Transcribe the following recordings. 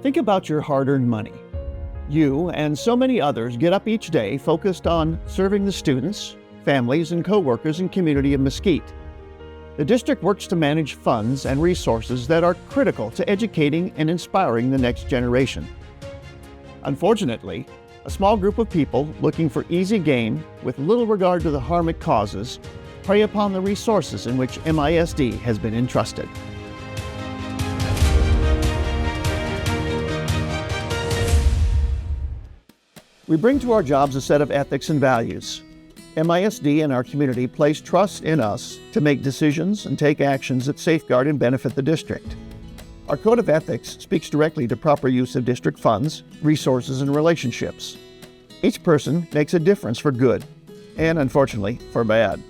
Think about your hard-earned money. You and so many others get up each day focused on serving the students, families, and co-workers and community of Mesquite. The district works to manage funds and resources that are critical to educating and inspiring the next generation. Unfortunately, a small group of people looking for easy gain with little regard to the harm it causes prey upon the resources in which MISD has been entrusted. We bring to our jobs a set of ethics and values. MISD and our community place trust in us to make decisions and take actions that safeguard and benefit the district. Our code of ethics speaks directly to proper use of district funds, resources, and relationships. Each person makes a difference for good, and unfortunately, for bad.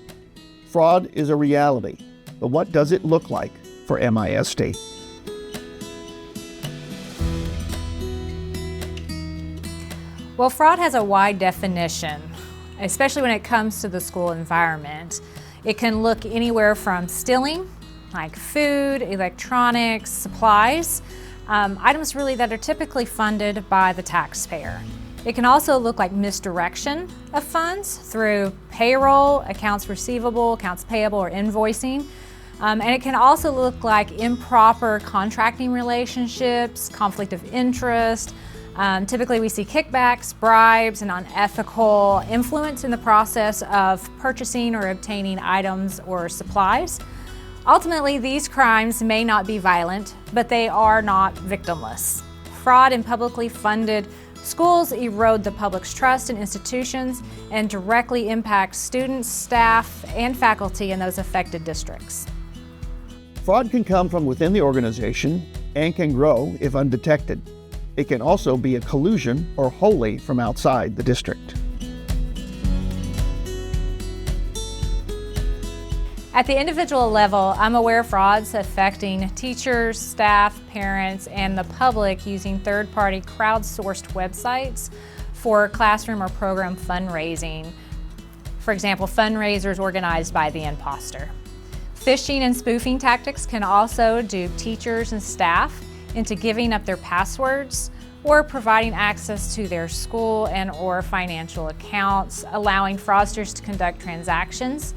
Fraud is a reality, but what does it look like for MISD? Well, fraud has a wide definition, especially when it comes to the school environment. It can look anywhere from stealing, like food, electronics, supplies, items really that are typically funded by the taxpayer. It can also look like misdirection of funds through payroll, accounts receivable, accounts payable, or invoicing. And it can also look like improper contracting relationships, conflict of interest. Typically we see kickbacks, bribes, and unethical influence in the process of purchasing or obtaining items or supplies. Ultimately, these crimes may not be violent, but they are not victimless. Fraud in publicly funded schools erode the public's trust in institutions and directly impact students, staff, and faculty in those affected districts. Fraud can come from within the organization and can grow if undetected. It can also be a collusion or wholly from outside the district. At the individual level, I'm aware of frauds affecting teachers, staff, parents, and the public using third-party crowdsourced websites for classroom or program fundraising. For example, fundraisers organized by the imposter. Phishing and spoofing tactics can also dupe teachers and staff into giving up their passwords or providing access to their school and or financial accounts, allowing fraudsters to conduct transactions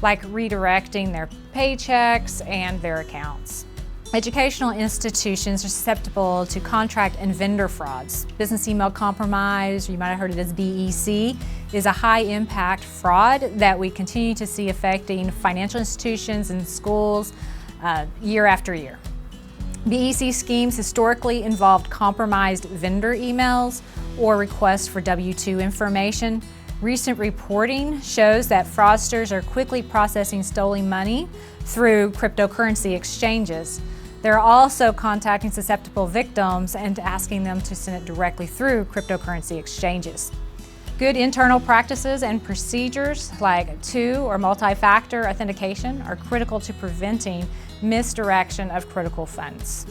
like redirecting their paychecks and their accounts. Educational institutions are susceptible to contract and vendor frauds. Business email compromise, you might have heard it as BEC, is a high impact fraud that we continue to see affecting financial institutions and schools year after year. BEC schemes historically involved compromised vendor emails or requests for W-2 information. Recent reporting shows that fraudsters are quickly processing stolen money through cryptocurrency exchanges. They're also contacting susceptible victims and asking them to send it directly through cryptocurrency exchanges. Good internal practices and procedures like two- or multi-factor authentication are critical to preventing misdirection of critical funds.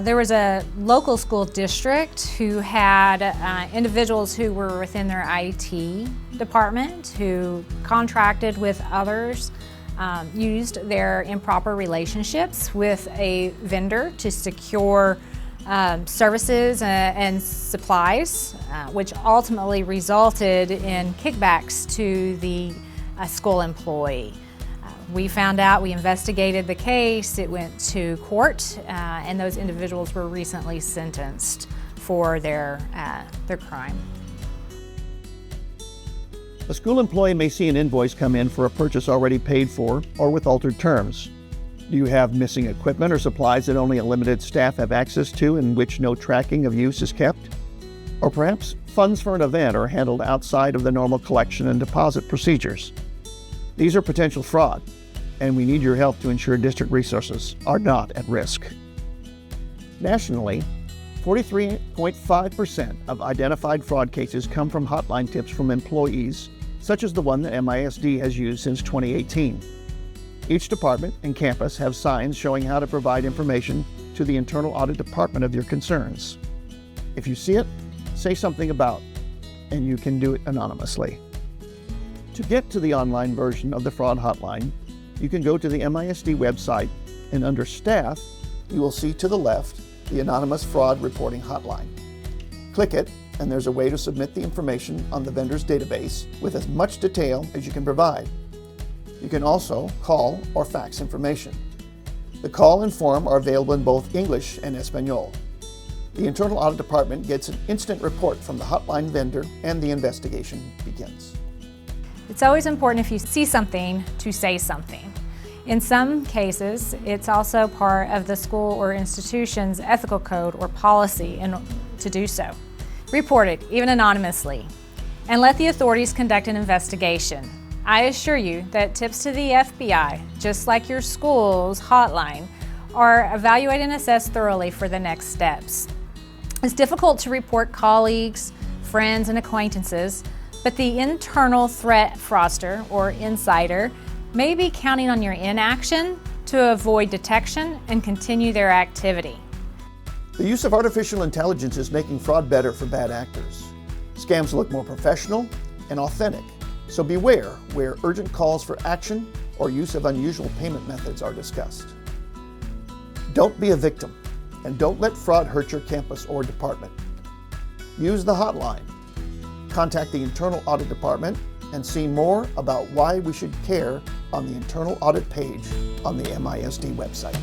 There was a local school district who had individuals who were within their IT department who contracted with others, used their improper relationships with a vendor to secure services and supplies, which ultimately resulted in kickbacks to the school employee. We found out, we investigated the case, it went to court, and those individuals were recently sentenced for their crime. A school employee may see an invoice come in for a purchase already paid for or with altered terms. Do you have missing equipment or supplies that only a limited staff have access to in which no tracking of use is kept? Or perhaps funds for an event are handled outside of the normal collection and deposit procedures. These are potential fraud, and we need your help to ensure district resources are not at risk. Nationally, 43.5% of identified fraud cases come from hotline tips from employees, such as the one that MISD has used since 2018. Each department and campus have signs showing how to provide information to the internal audit department of your concerns. If you see it, say something about it, and you can do it anonymously. To get to the online version of the fraud hotline, you can go to the MISD website, and under Staff, you will see to the left the Anonymous Fraud Reporting Hotline. Click it, and there's a way to submit the information on the vendor's database with as much detail as you can provide. You can also call or fax information. The call and form are available in both English and Espanol. The Internal Audit Department gets an instant report from the hotline vendor, and the investigation begins. It's always important if you see something to say something. In some cases, it's also part of the school or institution's ethical code or policy to do so. Report it, even anonymously, and let the authorities conduct an investigation. I assure you that tips to the FBI, just like your school's hotline, are evaluated and assessed thoroughly for the next steps. It's difficult to report colleagues, friends, and acquaintances, but the internal threat fraudster or insider may be counting on your inaction to avoid detection and continue their activity. The use of artificial intelligence is making fraud better for bad actors. Scams look more professional and authentic, so beware where urgent calls for action or use of unusual payment methods are discussed. Don't be a victim, and don't let fraud hurt your campus or department. Use the hotline. Contact the Internal Audit Department and see more about why we should care on the Internal Audit page on the MISD website.